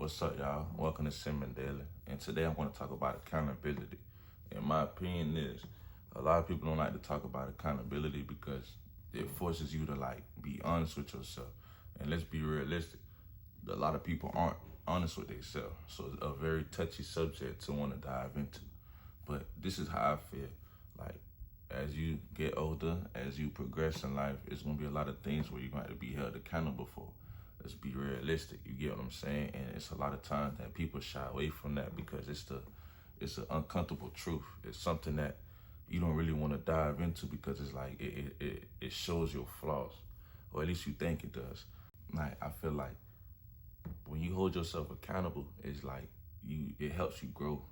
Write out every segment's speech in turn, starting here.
What's up, y'all? Welcome to Simmon Daily. And today I want to talk about accountability. And my opinion is a lot of people don't like to talk about accountability because it forces you to be honest with yourself. And let's be realistic. A lot of people aren't honest with themselves. So it's a very touchy subject to want to dive into. But this is how I feel. As you get older, as you progress in life, it's going to be a lot of things where you're going to have to be held accountable for. Let's be realistic. You get what I'm saying? And it's a lot of times that people shy away from that because it's an uncomfortable truth. It's something that you don't really want to dive into because it's like it shows your flaws, or at least you think it does. I feel like when you hold yourself accountable, it helps you grow.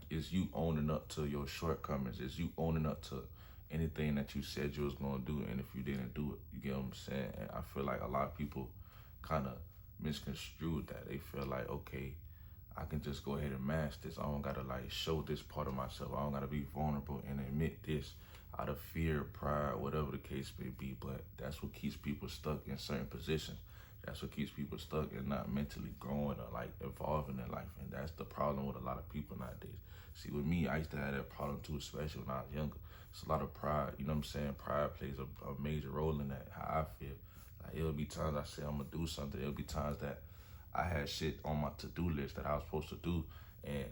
It's you owning up to your shortcomings. It's you owning up to anything that you said you was gonna do, and if you didn't do it, you get what I'm saying? And I feel like a lot of people kind of misconstrued that. They feel like, okay, I can just go ahead and mask this. I don't gotta show this part of myself. I don't gotta be vulnerable and admit this out of fear, pride, whatever the case may be. But that's what keeps people stuck in certain positions. That's what keeps people stuck and not mentally growing or evolving in life. And that's the problem with a lot of people nowadays. See, with me, I used to have that problem too, especially when I was younger. It's a lot of pride, you know what I'm saying? Pride plays a major role in that, how I feel. It'll be times I say I'm gonna do something. It'll be times that I had shit on my to-do list that I was supposed to do, and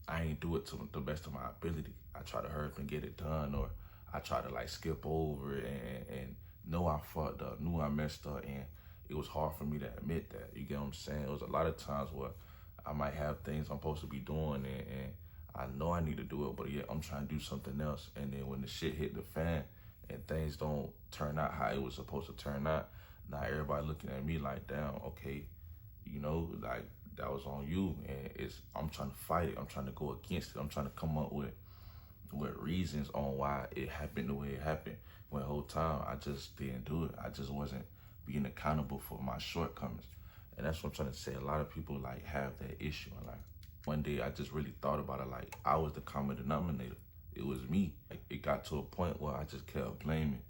I ain't do it to the best of my ability. I try to hurry up and get it done, or I try to skip over it and know I fucked up, knew I messed up, and it was hard for me to admit that. You get what I'm saying? It was a lot of times where I might have things I'm supposed to be doing, and I know I need to do it, but yet I'm trying to do something else. And then when the shit hit the fan and things don't turn out how it was supposed to turn out, now everybody looking at me like, damn, okay, that was on you. And I'm trying to fight it. I'm trying to go against it. I'm trying to come up with reasons on why it happened the way it happened. When the whole time I just didn't do it. I just wasn't being accountable for my shortcomings. And that's what I'm trying to say. A lot of people have that issue. And one day I just really thought about it. I was the common denominator. It was me. It got to a point where I just kept blaming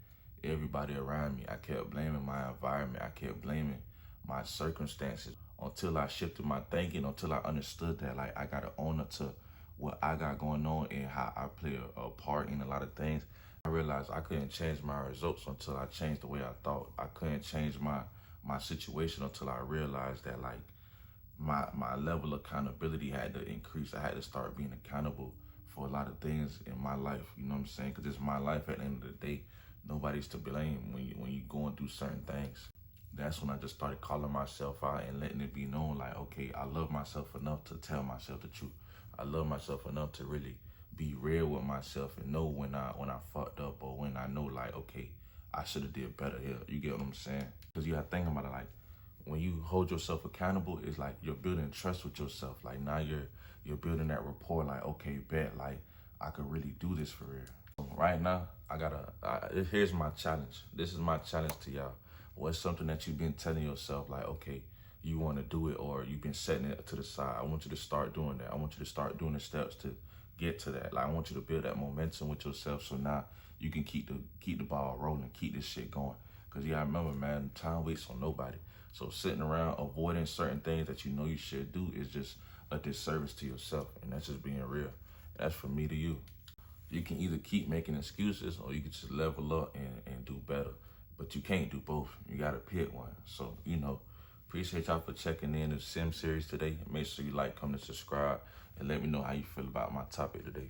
everybody around me. I kept blaming my environment. I kept blaming my circumstances until I shifted my thinking, until I understood that I got to own up to what I got going on and how I play a part in a lot of things. I realized I couldn't change my results until I changed the way I thought. I couldn't change my situation until I realized that my level of accountability had to increase. I had to start being accountable for a lot of things in my life, you know what I'm saying? Because it's my life at the end of the day. Nobody's to blame when you going through certain things. That's when I just started calling myself out and letting it be known, okay, I love myself enough to tell myself the truth. I love myself enough to really be real with myself and know when I fucked up, or when I know okay, I should have did better here. You get what I'm saying? Because you got to think about it, when you hold yourself accountable, it's you're building trust with yourself. Now you're building that rapport, okay, bet, I could really do this for real. Right now, here's my challenge. This is my challenge to y'all. What's something that you've been telling yourself, okay, you want to do it, or you've been setting it to the side? I want you to start doing that. I want you to start doing the steps to get to that. I want you to build that momentum with yourself, so now you can keep the ball rolling, keep this shit going. Because you gotta remember, man, time waits on nobody. So sitting around avoiding certain things that you know you should do is just a disservice to yourself, and that's just being real. That's from me to you. You can either keep making excuses, or you can just level up and do better. But you can't do both. You gotta pick one. So, appreciate y'all for checking in the Sim series today. Make sure you comment, subscribe, and let me know how you feel about my topic today.